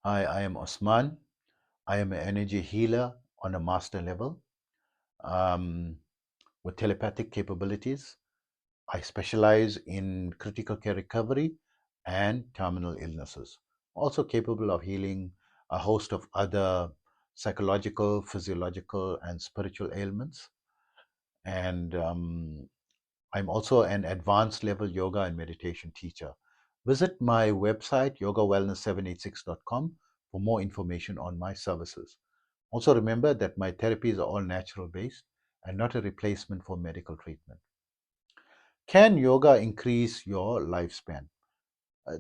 Hi, I am Osman. I am an energy healer on a master level um, with telepathic capabilities. I specialize in critical care recovery and terminal illnesses. Also capable of healing a host of other psychological, physiological, and spiritual ailments. And I'm also an advanced level yoga and meditation teacher. Visit my website, yogawellness786.com, for more information on my services. Also, remember that my therapies are all natural based and not a replacement for medical treatment. Can yoga increase your lifespan?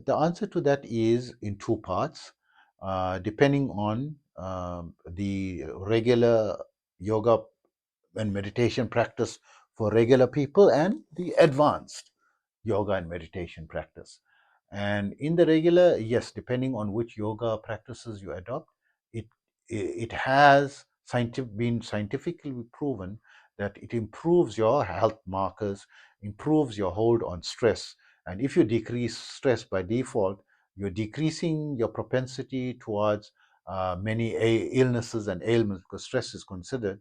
The answer to that is in two parts, depending on the regular yoga and meditation practice for regular people and the advanced yoga and meditation practice. And in the regular, yes, depending on which yoga practices you adopt, it it has been scientifically proven that it improves your health markers, improves your hold on stress. And if you decrease stress by default, you're decreasing your propensity towards many illnesses and ailments, because stress is considered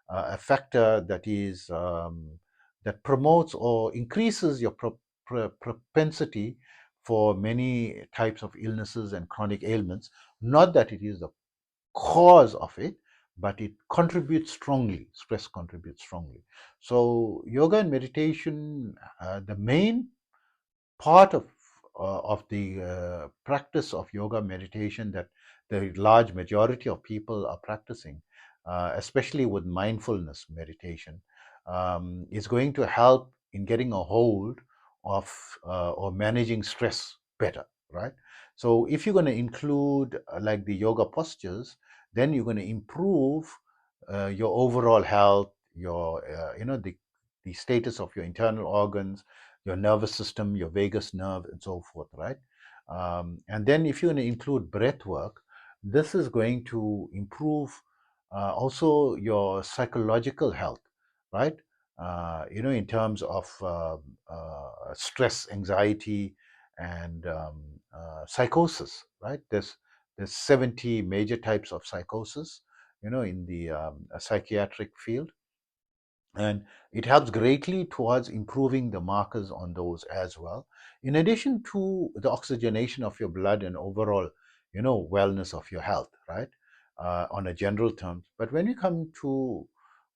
a factor that is that promotes or increases your propensity for many types of illnesses and chronic ailments. Not that it is the cause of it, but it contributes strongly. Stress contributes strongly. So yoga and meditation, the main part of the practice of yoga meditation that the large majority of people are practicing, especially with mindfulness meditation, is going to help in getting a hold of or managing stress better, right? So if you're going to include like the yoga postures, then you're going to improve your overall health, your the status of your internal organs, your nervous system, your vagus nerve, and so forth, right? And then if you're going to include breath work, this is going to improve also your psychological health, right? In terms of stress, anxiety, and psychosis, right? There's 70 major types of psychosis, in the psychiatric field, and it helps greatly towards improving the markers on those as well, in addition to the oxygenation of your blood and overall wellness of your health, right? On a general terms. But when we come to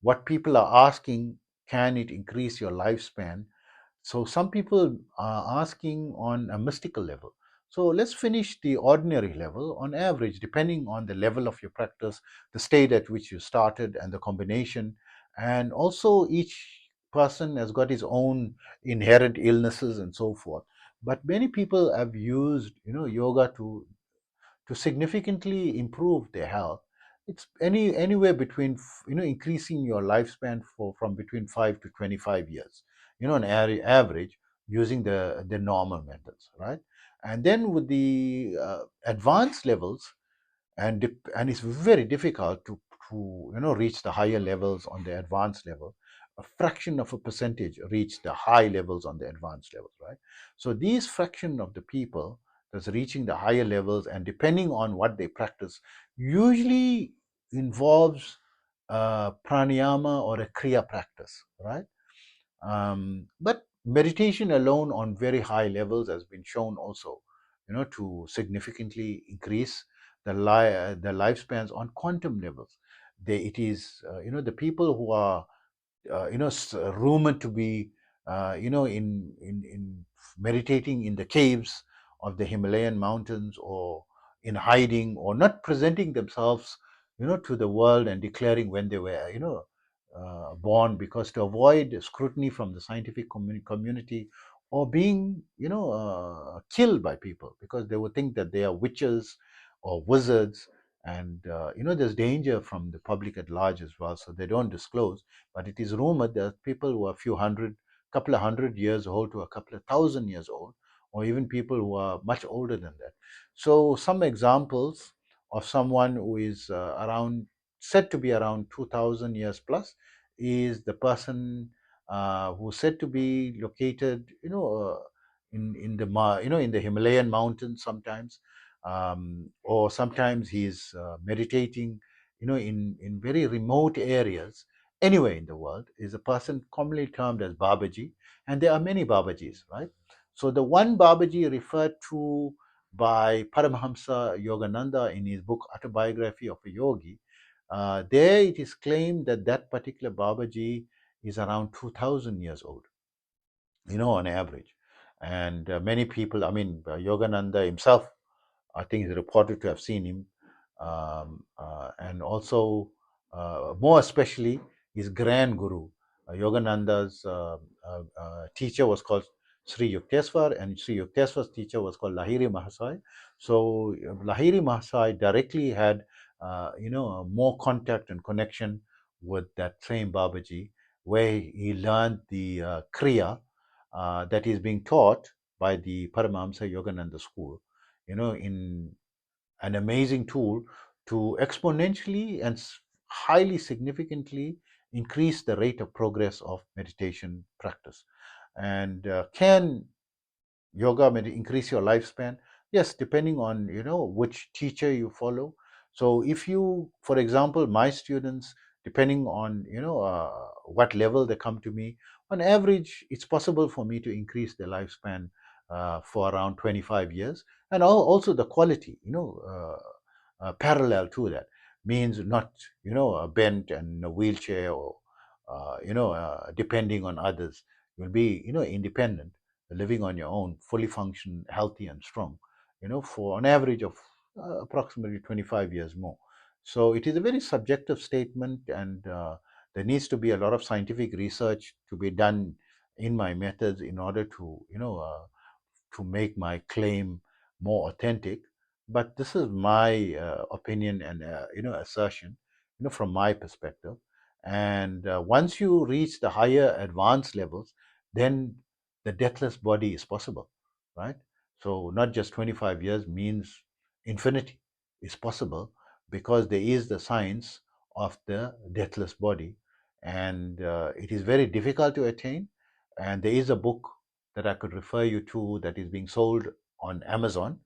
what people are asking, can it increase your lifespan? So some people are asking on a mystical level. So let's finish the ordinary level. On average, depending on the level of your practice, the state at which you started, and the combination, and also each person has got his own inherent illnesses and so forth. But many people have used yoga to significantly improve their health. It's anywhere between increasing your lifespan from between 5 to 25 years, on average, using the normal methods, right? And then with the advanced levels, and it's very difficult to reach the higher levels on the advanced level. A fraction of a percentage reach the high levels on the advanced levels, right? So these fraction of the people that's reaching the higher levels, and depending on what they practice, usually involves pranayama or a kriya practice, right? But meditation alone on very high levels has been shown also, to significantly increase the lifespans on quantum levels. It is, the people who are, rumored to be, in meditating in the caves of the Himalayan mountains, or in hiding, or not presenting themselves, to the world and declaring when they were, born, because to avoid scrutiny from the scientific community, or being, killed by people, because they would think that they are witches or wizards, and there's danger from the public at large as well, so they don't disclose. But it is rumored that people who are a couple of hundred years old to a couple of thousand years old, or even people who are much older than that. So some examples of someone who is said to be around 2000 years plus, is the person who's said to be located, in the in the Himalayan mountains sometimes. or sometimes he's meditating, in very remote areas, anywhere in the world, is a person commonly termed as Babaji, and there are many Babajis, right? So the one Babaji referred to by Paramahamsa Yogananda in his book Autobiography of a Yogi, there it is claimed that that particular Babaji is around 2000 years old, on average. And many people, I mean, Yogananda himself, I think is reported to have seen him, and also more especially his grand guru, Yogananda's teacher was called Sri Yukteswar, and Sri Yukteswar's teacher was called Lahiri Mahasai. So Lahiri Mahasai directly had, more contact and connection with that same Babaji, where he learned the Kriya that is being taught by the Paramahamsa Yogananda school, in an amazing tool to exponentially and highly significantly increase the rate of progress of meditation practice. And can yoga may increase your lifespan? Yes, depending on which teacher you follow. So if you, for example, my students, depending on what level they come to me, on average it's possible for me to increase their lifespan for around 25 years. And also the quality, parallel to that, means not bent and in a wheelchair, or depending on others. You'll be independent, living on your own, fully function, healthy and strong, for an average of approximately 25 years more. So it is a very subjective statement, and there needs to be a lot of scientific research to be done in my methods in order to make my claim more authentic. But this is my opinion and assertion, from my perspective. And once you reach the higher advanced levels, then the deathless body is possible, right? So not just 25 years means infinity is possible, because there is the science of the deathless body, and it is very difficult to attain. And there is a book that I could refer you to that is being sold on Amazon,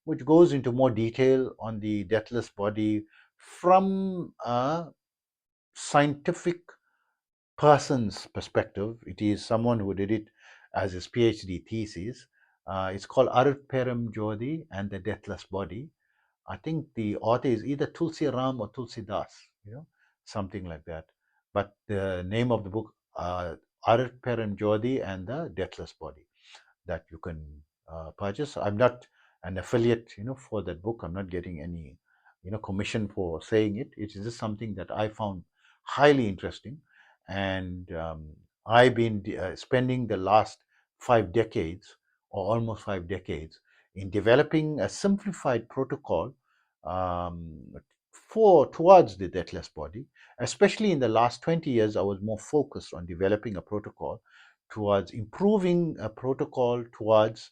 which goes into more detail on the deathless body from a scientific person's perspective. It is someone who did it as his PhD thesis. It's called Arutperum Jodi and the Deathless Body. I think the author is either Tulsi Ram or Tulsi Das, something like that. But the name of the book, Arutperum Jodi and the Deathless Body, that you can purchase. I'm not an affiliate, for that book. I'm not getting any, commission for saying it. It is just something that I found highly interesting, and I've been spending the last 5 decades, or almost 5 decades, in developing a simplified protocol um, for towards the deathless body. Especially in the last 20 years, I was more focused on developing a protocol towards improving a protocol towards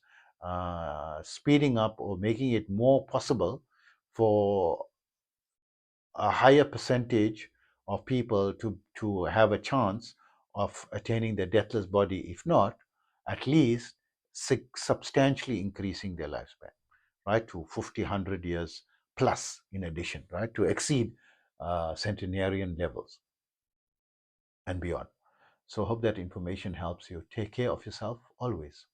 speeding up or making it more possible for a higher percentage of people to have a chance of attaining the deathless body, if not, at least substantially increasing their lifespan, right, to 50, 100 years plus in addition, right, to exceed centenarian levels and beyond. So hope that information helps you. Take care of yourself always.